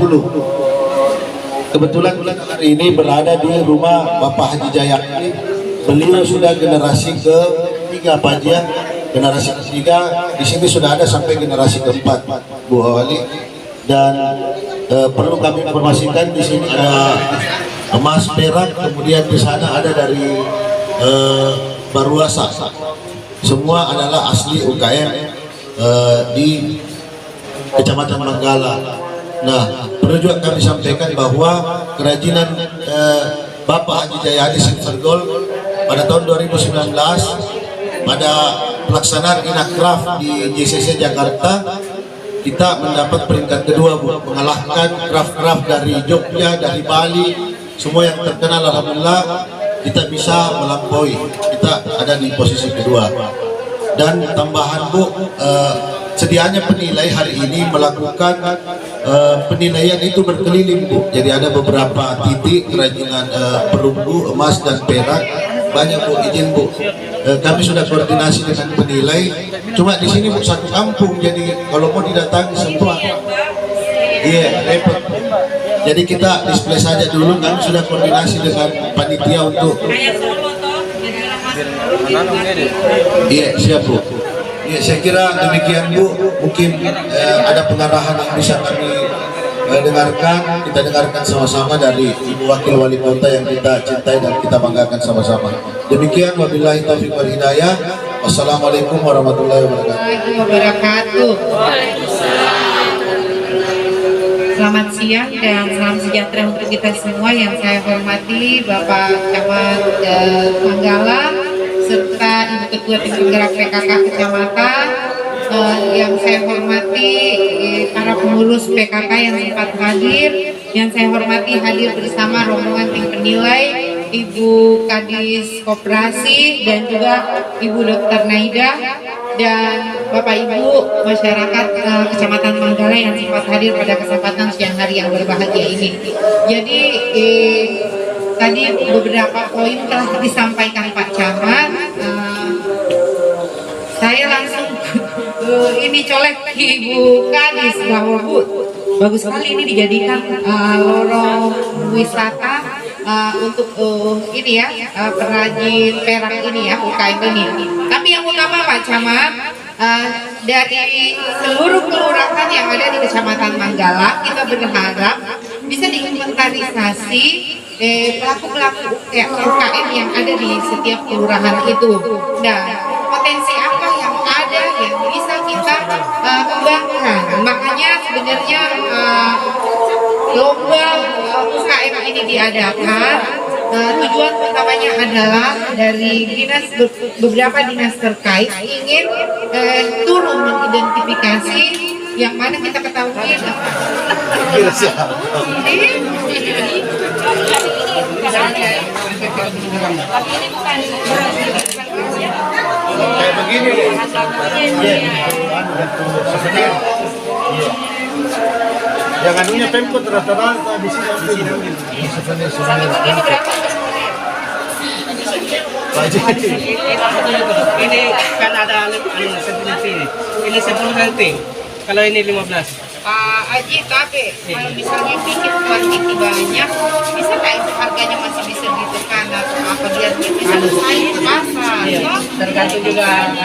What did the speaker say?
Bengkulu. Kebetulan kita hari ini berada di rumah Bapak Haji Jayakni. Beliau sudah generasi ketiga Pak Haji ya. Generasi ketiga di sini sudah ada sampai generasi keempat Bu Wali. Dan perlu kami informasikan di sini ada emas, perak, kemudian di sana ada dari Baruasa. Semua adalah asli UKM di Kecamatan Manggala. Nah, perlu juga kami sampaikan bahwa kerajinan Bapak Haji Jayadi Silver pada tahun 2019 pada pelaksanaan Inakraf di JCC Jakarta kita mendapat peringkat kedua Bu, mengalahkan craft dari Jogja, dari Bali, semua yang terkenal. Alhamdulillah kita bisa melampaui, kita ada di posisi kedua. Dan tambahan Bu, sedianya penilai hari ini melakukan penilaian itu berkeliling Bu. Jadi ada beberapa titik kerajinan perunggu, emas dan perak. Banyak Bu, izin Bu. Kami sudah koordinasi dengan penilai. Cuma di sini Bu satu kampung, jadi kalau mau didatangi semua, iya repot. Jadi kita display saja dulu. Kami sudah koordinasi dengan panitia untuk. Iya siap Bu. Ya, saya kira demikian Bu, mungkin ada pengarahan yang bisa kami dengarkan, kita dengarkan sama-sama dari Ibu Wakil Wali Kota yang kita cintai dan kita banggakan sama-sama. Demikian, wabillahi taufiq wal hidayah. Wassalamualaikum warahmatullahi wabarakatuh. Selamat siang dan salam sejahtera untuk kita semua. Yang saya hormati Bapak Camat Manggala serta Ibu Ketua Tim Penggerak PKK Kecamatan, yang saya hormati para pengurus PKK yang sempat hadir, yang saya hormati hadir bersama rombongan tim penilai, Ibu Kadis Koperasi dan juga Ibu Dr. Naida, dan Bapak Ibu masyarakat Kecamatan Manggala yang sempat hadir pada kesempatan siang hari yang berbahagia ini. Jadi tadi beberapa poin telah disampaikan Pak Camat. Saya langsung ini colek Ibu Kadis bahwa Bu, bagus sekali ini dijadikan lorong wisata untuk ini ya, perajin perak ini ya, UKM ini. Tapi yang utama Pak Camat, dari seluruh kelurahan yang ada di Kecamatan Manggala, kita berharap bisa diinventarisasi pelaku-pelaku UKM yang ada di setiap kelurahan itu. Nah, potensi apa yang ada yang bisa kita kembangkan? Makanya sebenarnya lomba UKM ini diadakan. Tujuan utamanya adalah dari beberapa dinas terkait ingin turun mengidentifikasi yang mana kita ketahui kayak begini. Yang anunya Pemkot rata-rata di sini. Ini kan ada sini. Ini 10 cm. Kalau ini 15. Pak Haji, tapi kalau misalnya bikin kuantiti banyak, bisa nggak itu harganya masih bisa ditekan atau apa biar bisa bersaing ke pasar? Tergantung juga